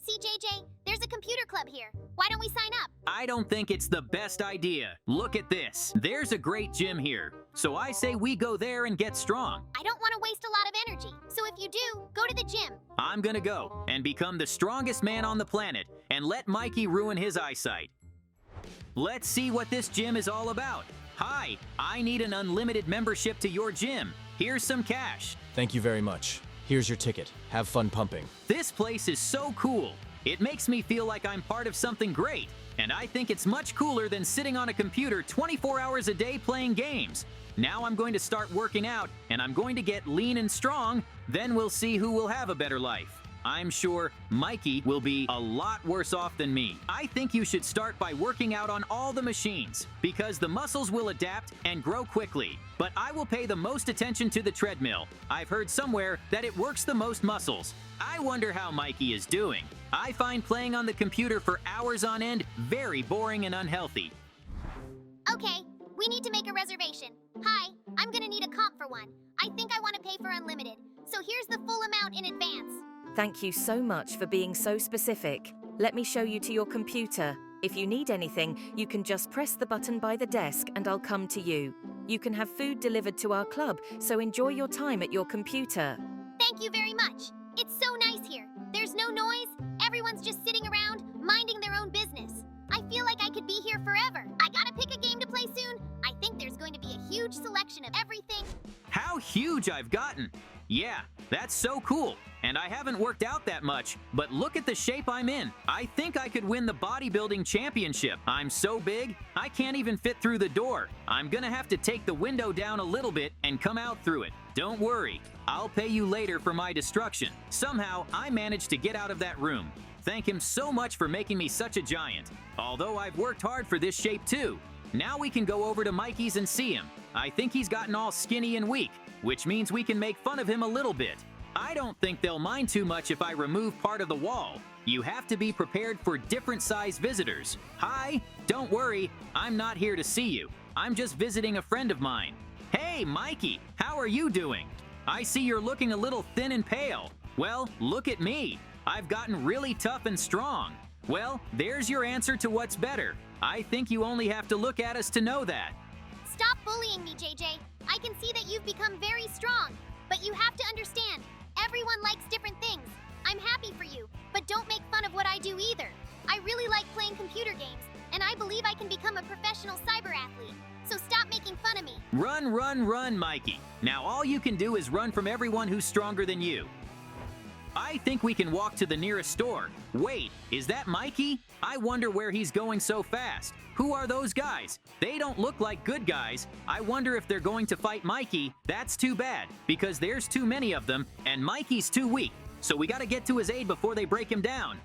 See, JJ, there's a computer club here. Why don't we sign up? I don't think it's the best idea. Look at this. There's a great gym here. So I say we go there and get strong. I don't want to waste a lot of energy. So if you do, go to the gym. I'm gonna go and become the strongest man on the planet and let Mikey ruin his eyesight. Let's see what this gym is all about. Hi, I need an unlimited membership to your gym. Here's some cash. Thank you very much. Here's your ticket. Have fun pumping. This place is so cool. It makes me feel like I'm part of something great. And I think it's much cooler than sitting on a computer 24 hours a day playing games. Now I'm going to start working out and I'm going to get lean and strong. Then we'll see who will have a better life. I'm sure Mikey will be a lot worse off than me. I think you should start by working out on all the machines because the muscles will adapt and grow quickly. But I will pay the most attention to the treadmill. I've heard somewhere that it works the most muscles. I wonder how Mikey is doing. I find playing on the computer for hours on end very boring and unhealthy. Okay, we need to make a reservation. Hi, I'm gonna need a comp for one. I think I want to pay for unlimited. So here's the full amount in advance. Thank you so much for being so specific. Let me show you to your computer. If you need anything, you can just press the button by the desk and I'll come to you. You can have food delivered to our club, so enjoy your time at your computer. Thank you very much. It's so nice here. There's no noise. Everyone's just sitting around, minding their own business. I feel like I could be here forever. I gotta pick a game to play soon. I think there's going to be a huge selection of everything. How huge I've gotten! Yeah, that's so cool. And I haven't worked out that much, but look at the shape I'm in. I think I could win the bodybuilding championship. I'm so big, I can't even fit through the door. I'm gonna have to take the window down a little bit and come out through it. Don't worry, I'll pay you later for my destruction. Somehow, I managed to get out of that room. Thank him so much for making me such a giant. Although I've worked hard for this shape too. Now we can go over to Mikey's and see him. I think he's gotten all skinny and weak, which means we can make fun of him a little bit. I don't think they'll mind too much if I remove part of the wall. You have to be prepared for different size visitors. Hi, don't worry, I'm not here to see you. I'm just visiting a friend of mine. Hey, Mikey, how are you doing? I see you're looking a little thin and pale. Well, look at me. I've gotten really tough and strong. Well, there's your answer to what's better. I think you only have to look at us to know that. Stop bullying me, JJ. I can see that you've become very strong. But you have to understand, everyone likes different things. I'm happy for you, but don't make fun of what I do either. I really like playing computer games, and I believe I can become a professional cyber athlete. So stop making fun of me. Run, run, run, Mikey. Now all you can do is run from everyone who's stronger than you. I think we can walk to the nearest store. Wait, is that Mikey? I wonder where he's going so fast. Who are those guys? They don't look like good guys. I wonder if they're going to fight Mikey. That's too bad, because there's too many of them, and Mikey's too weak. So we gotta get to his aid before they break him down.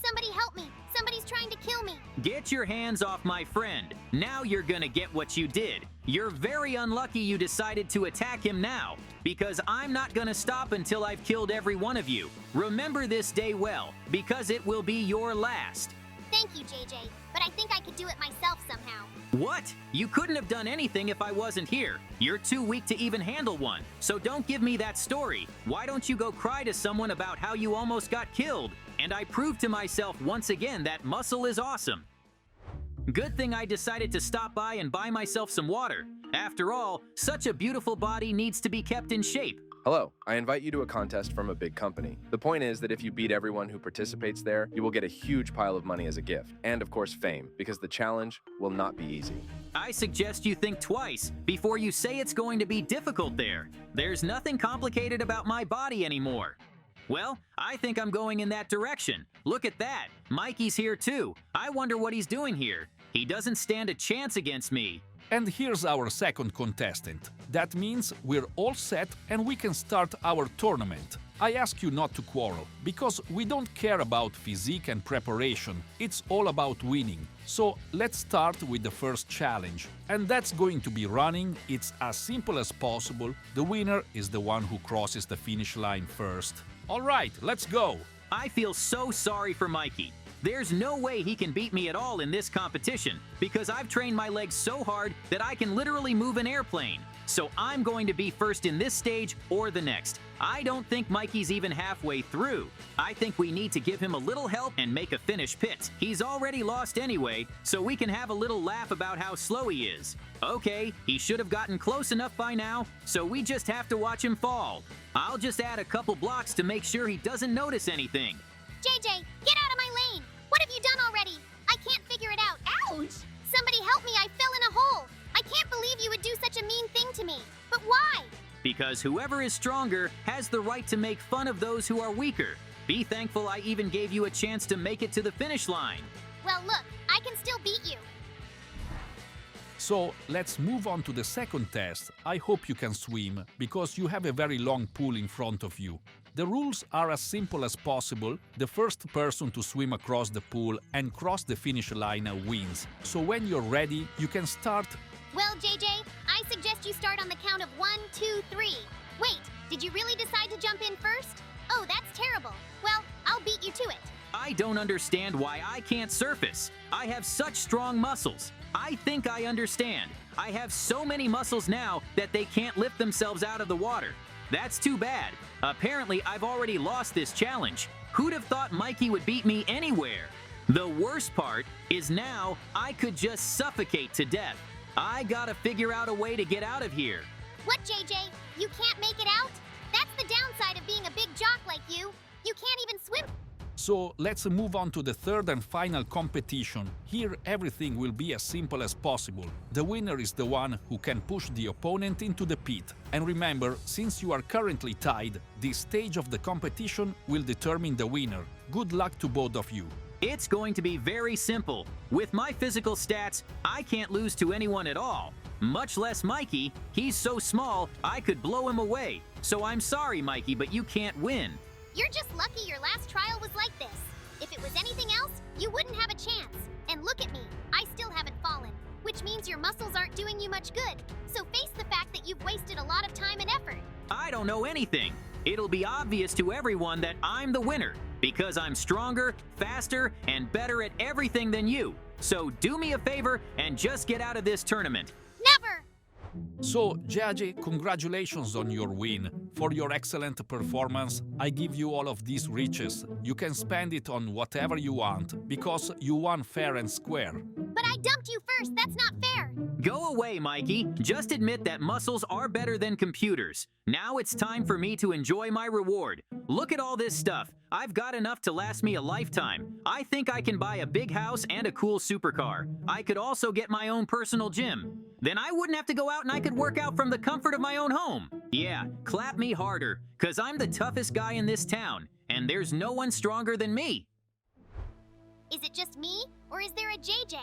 Somebody help me. Somebody's trying to kill me. Get your hands off my friend. Now you're gonna get what you did. You're very unlucky you decided to attack him now, because I'm not gonna stop until I've killed every one of you. Remember this day well, because it will be your last. Thank you, JJ, but I think I could do it myself somehow. What? You couldn't have done anything if I wasn't here. You're too weak to even handle one, so don't give me that story. Why don't you go cry to someone about how you almost got killed? And I proved to myself once again that muscle is awesome. Good thing I decided to stop by and buy myself some water. After all, such a beautiful body needs to be kept in shape. Hello, I invite you to a contest from a big company. The point is that if you beat everyone who participates there, you will get a huge pile of money as a gift. And of course fame, because the challenge will not be easy. I suggest you think twice before you say it's going to be difficult there. There's nothing complicated about my body anymore. Well, I think I'm going in that direction. Look at that. Mikey's here too. I wonder what he's doing here. He doesn't stand a chance against me. And here's our second contestant. That means we're all set and we can start our tournament. I ask you not to quarrel, because we don't care about physique and preparation, it's all about winning. So let's start with the first challenge. And that's going to be running. It's as simple as possible. The winner is the one who crosses the finish line first. All right, let's go! I feel so sorry for Mikey. There's no way he can beat me at all in this competition, because I've trained my legs so hard that I can literally move an airplane. so I'm going to be first in this stage or the next. I don't think Mikey's even halfway through. I think we need to give him a little help and make a finish pit. He's already lost anyway, so we can have a little laugh about how slow he is. Okay, he should have gotten close enough by now, so we just have to watch him fall. I'll just add a couple blocks to make sure he doesn't notice anything. JJ, get out of my lane! What have you done already? I can't figure it out. Ouch! Somebody help me, I fell in a hole! I can't believe you would do such a mean thing to me. But why? Because whoever is stronger has the right to make fun of those who are weaker. Be thankful I even gave you a chance to make it to the finish line. Well, look, I can still beat you. So let's move on to the second test. I hope you can swim, because you have a very long pool in front of you. The rules are as simple as possible. The first person to swim across the pool and cross the finish line wins. So when you're ready, you can start. Well, JJ, I suggest you start on the count of 1, 2, 3. Wait, did you really decide to jump in first? Oh, that's terrible. Well, I'll beat you to it. I don't understand why I can't surface. I have such strong muscles. I think I understand. I have so many muscles now that they can't lift themselves out of the water. That's too bad. Apparently, I've already lost this challenge. Who'd have thought Mikey would beat me anywhere? The worst part is now I could just suffocate to death. I gotta figure out a way to get out of here. What, JJ? You can't make it out? That's the downside of being a big jock like you. You can't even swim. So let's move on to the third and final competition. Here everything will be as simple as possible. The winner is the one who can push the opponent into the pit. And remember, since you are currently tied, this stage of the competition will determine the winner. Good luck to both of you. It's going to be very simple. With my physical stats, I can't lose to anyone at all. Much less Mikey. He's so small, I could blow him away. So I'm sorry, Mikey, but you can't win. You're just lucky your last trial was like this. If it was anything else, you wouldn't have a chance. And look at me, I still haven't fallen, which means your muscles aren't doing you much good. So face the fact that you've wasted a lot of time and effort. I don't know anything. It'll be obvious to everyone that I'm the winner because I'm stronger, faster, and better at everything than you. So do me a favor and just get out of this tournament. Never! So, JJ, congratulations on your win. For your excellent performance, I give you all of these riches. You can spend it on whatever you want, because you won fair and square. But I dumped you first, that's not fair! Go away, Mikey. Just admit that muscles are better than computers. Now it's time for me to enjoy my reward. Look at all this stuff. I've got enough to last me a lifetime. I think I can buy a big house and a cool supercar. I could also get my own personal gym. Then I wouldn't have to go out and I could work out from the comfort of my own home. Yeah, clap me harder, cause I'm the toughest guy in this town, and there's no one stronger than me. Is it just me, or is there a JJ?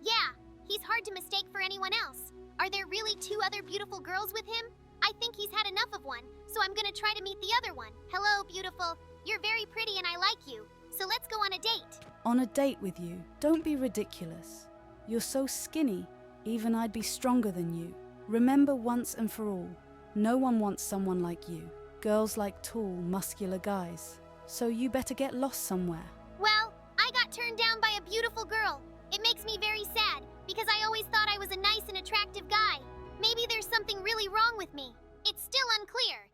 Yeah, he's hard to mistake for anyone else. Are there really 2 other beautiful girls with him? I think he's had enough of one, so I'm gonna try to meet the other one. Hello, beautiful. You're very pretty and I like you, so let's go on a date. On a date with you? Don't be ridiculous. You're so skinny, even I'd be stronger than you. Remember once and for all, no one wants someone like you. Girls like tall, muscular guys. So you better get lost somewhere. Well, I got turned down by a beautiful girl. It makes me very sad, because I always thought I was a nice and attractive guy. Maybe there's something really wrong with me. It's still unclear.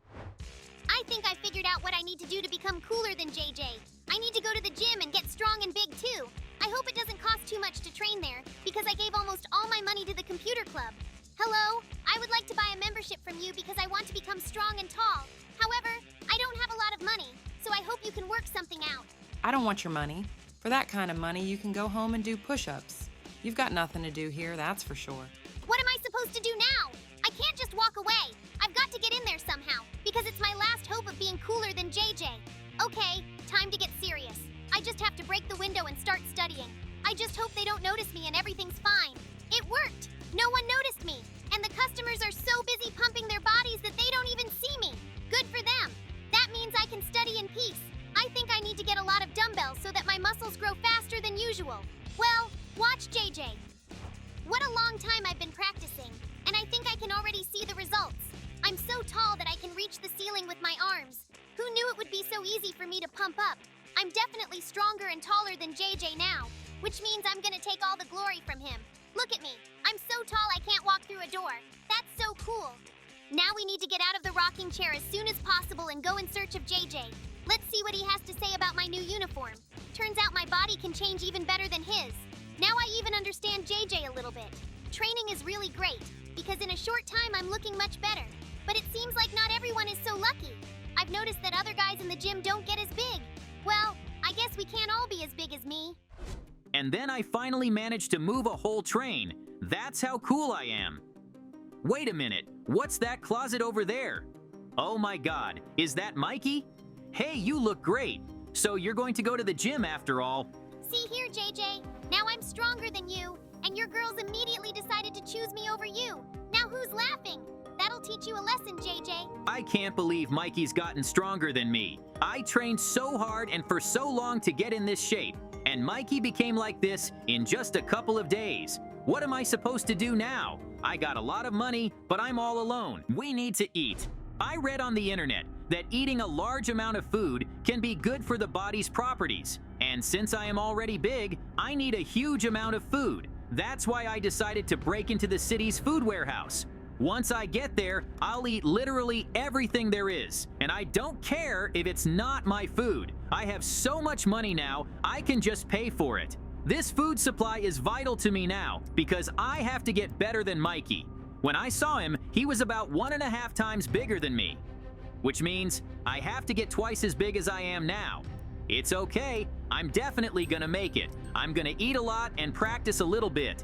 I think I figured out what I need to do to become cooler than JJ. I need to go to the gym and get strong and big too. I hope it doesn't cost too much to train there, because I gave almost all my money to the computer club. Hello, I would like to buy a membership from you because I want to become strong and tall. However, I don't have a lot of money, so I hope you can work something out. I don't want your money. For that kind of money, you can go home and do push-ups. You've got nothing to do here, that's for sure. What am I supposed to do now? I can't just walk away. I've got to get in there somehow, because it's my last hope of being cooler than JJ. Okay, time to get serious. I just have to break the window and start studying. I just hope they don't notice me and everything's fine. It worked! No one noticed me, and the customers are so busy pumping their bodies that they don't even see me. Good for them. That means I can study in peace. I think I need to get a lot of dumbbells so that my muscles grow faster than usual. Well, watch JJ. What a long time I've been practicing, and I think I can already see the results. I'm so tall that I can reach the ceiling with my arms. Who knew it would be so easy for me to pump up? I'm definitely stronger and taller than JJ now, which means I'm gonna take all the glory from him. Look at me. I'm so tall I can't walk through a door. That's so cool. Now we need to get out of the rocking chair as soon as possible and go in search of JJ. Let's see what he has to say about my new uniform. Turns out my body can change even better than his. Now I even understand JJ a little bit. Training is really great, because in a short time I'm looking much better. But it seems like not everyone is so lucky. I've noticed that other guys in the gym don't get as big. Well, I guess we can't all be as big as me. And then I finally managed to move a whole train. That's how cool I am. Wait a minute, what's that closet over there? Oh my God, is that Mikey? Hey, you look great. So you're going to go to the gym after all. See here, JJ. Now I'm stronger than you, and your girls immediately decided to choose me over you. Now who's laughing? That'll teach you a lesson, JJ. I can't believe Mikey's gotten stronger than me. I trained so hard and for so long to get in this shape, and Mikey became like this in just a couple of days. What am I supposed to do now? I got a lot of money, but I'm all alone. We need to eat. I read on the internet that eating a large amount of food can be good for the body's properties. And since I am already big, I need a huge amount of food. That's why I decided to break into the city's food warehouse. Once I get there, I'll eat literally everything there is. And I don't care if it's not my food. I have so much money now, I can just pay for it. This food supply is vital to me now because I have to get better than Mikey. When I saw him, he was about 1.5 times bigger than me, which means I have to get twice as big as I am now. It's okay, I'm definitely gonna make it. I'm gonna eat a lot and practice a little bit.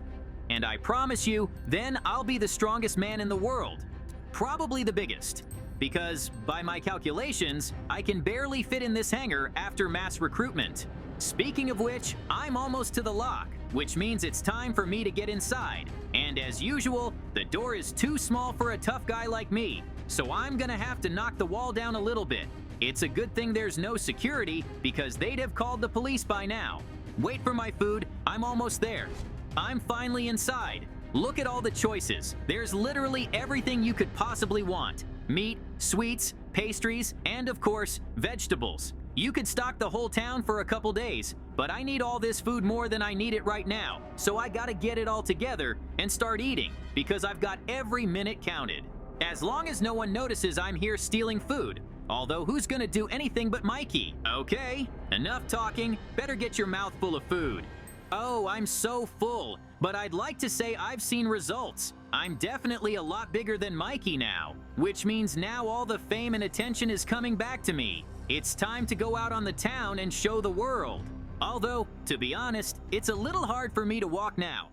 And I promise you, then I'll be the strongest man in the world. Probably the biggest. Because, by my calculations, I can barely fit in this hangar after mass recruitment. Speaking of which, I'm almost to the lock, which means it's time for me to get inside. And as usual, the door is too small for a tough guy like me, so I'm gonna have to knock the wall down a little bit. It's a good thing there's no security, because they'd have called the police by now. Wait for my food, I'm almost there. I'm finally inside. Look at all the choices. There's literally everything you could possibly want. Meat, sweets, pastries, and of course, vegetables. You could stock the whole town for a couple days, but I need all this food more than I need it right now, so I gotta get it all together and start eating, because I've got every minute counted. As long as no one notices I'm here stealing food. Although who's gonna do anything but Mikey? Okay, enough talking, better get your mouth full of food. Oh, I'm so full, but I'd like to say I've seen results. I'm definitely a lot bigger than Mikey now, which means now all the fame and attention is coming back to me. It's time to go out on the town and show the world. Although, to be honest, it's a little hard for me to walk now.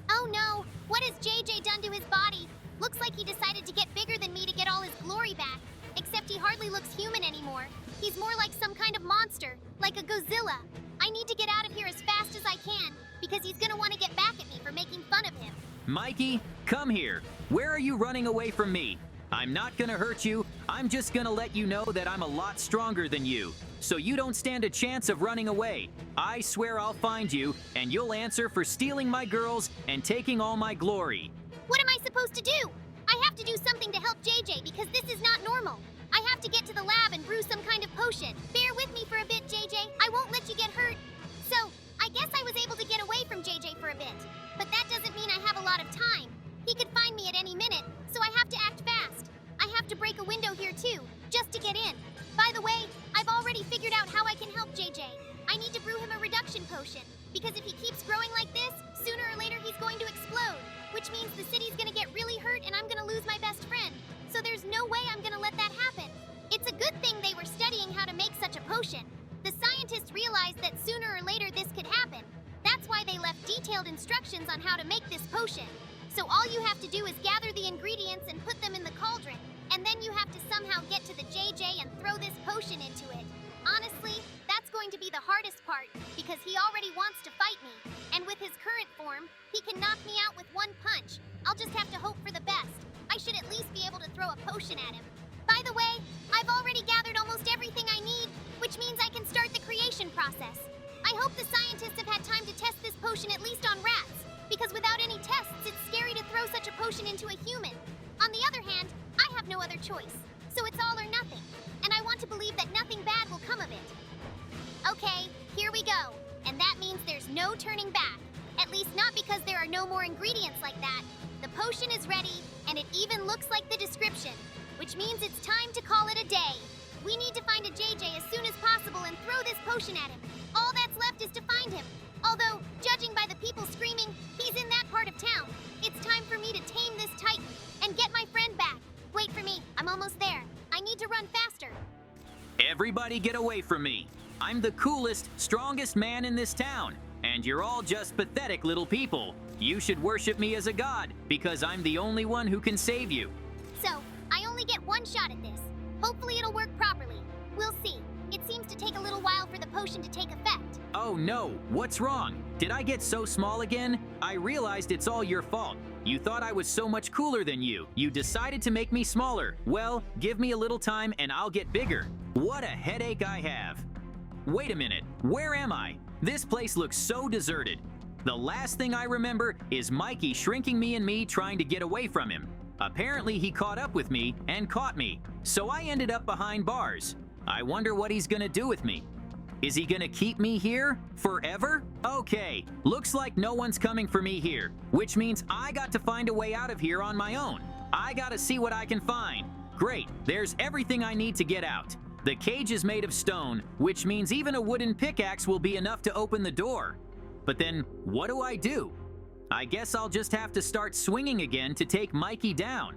Oh no, what has JJ done to his body? Looks like he decided to get bigger than me to get all his glory back. Except he hardly looks human anymore. He's more like some kind of monster, like a Godzilla. I need to get out of here as fast as I can, because he's gonna want to get back at me for making fun of him. Mikey, come here. Where are you running away from me? I'm not gonna hurt you. I'm just gonna let you know that I'm a lot stronger than you, so you don't stand a chance of running away. I swear I'll find you, and you'll answer for stealing my girls and taking all my glory. What am I supposed to do? I have to do something to help JJ because this is not normal. I have to get to the lab and brew some kind of potion. Bear with me for a bit, JJ. I won't let you get hurt. So, I guess I was able to get away from JJ for a bit. But that doesn't mean I have a lot of time. He could find me at any minute, so I have to act fast. I have to break a window here too, just to get in. By the way, I've already figured out how I can help JJ. I need to brew him a reduction potion, because if he keeps growing like this, sooner or later he's going to explode, which means the city's gonna get really hurt and I'm gonna lose my best friend. So there's no way I'm gonna let that happen. It's a good thing they were studying how to make such a potion. The scientists realized that sooner or later this could happen. That's why they left detailed instructions on how to make this potion. So all you have to do is gather the ingredients and put them in the cauldron, and then you have to somehow get to the JJ and throw this potion into it. Honestly, that's going to be the hardest part, because he already wants to fight me. And with his current form, he can knock me out with one punch. I'll just have to hope for the best. I should at least be able to throw a potion at him. By the way, I've already gathered almost everything I need, which means I can start the creation process. I hope the scientists have had time to test this potion at least on rats, because without any tests, it's scary to throw such a potion into a human. On the other hand, I have no other choice, so it's all or nothing, and I want to believe that nothing bad will come of it. Okay, here we go, and that means there's no turning back. At least not because there are no more ingredients like that. The potion is ready, and it even looks like the description, which means it's time to call it a day. We need to find a JJ as soon as possible and throw this potion at him. All that's left is to find him. Although, judging by the people screaming, he's in that part of town. It's time for me to tame this Titan and get my friend back. Wait for me, I'm almost there. I need to run faster. Everybody get away from me. I'm the coolest, strongest man in this town, and you're all just pathetic little people. You should worship me as a god, because I'm the only one who can save you. So, I only get one shot at this. Hopefully it'll work properly. We'll see. It seems to take a little while for the potion to take effect. Oh no, what's wrong? Did I get so small again? I realized it's all your fault. You thought I was so much cooler than you. You decided to make me smaller. Well, give me a little time and I'll get bigger. What a headache I have. Wait a minute, where am I? This place looks so deserted. The last thing I remember is Mikey shrinking me trying to get away from him. Apparently he caught up with me and caught me, so I ended up behind bars. I wonder what he's gonna do with me. Is he gonna keep me here forever? Okay, looks like no one's coming for me here, which means I got to find a way out of here on my own. I gotta see what I can find. Great, there's everything I need to get out. The cage is made of stone, which means even a wooden pickaxe will be enough to open the door. But then, what do? I guess I'll just have to start swinging again to take Mikey down.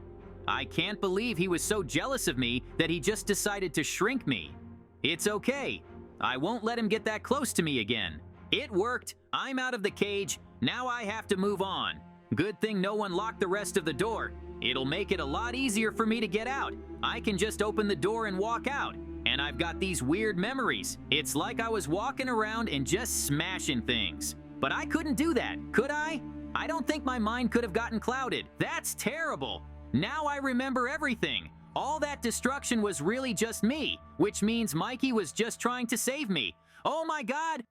I can't believe he was so jealous of me that he just decided to shrink me. It's okay. I won't let him get that close to me again. It worked. I'm out of the cage. Now I have to move on. Good thing no one locked the rest of the door. It'll make it a lot easier for me to get out. I can just open the door and walk out. And I've got these weird memories. It's like I was walking around and just smashing things. But I couldn't do that, could I? I don't think my mind could have gotten clouded. That's terrible. Now I remember everything. All that destruction was really just me, which means Mikey was just trying to save me. Oh my God,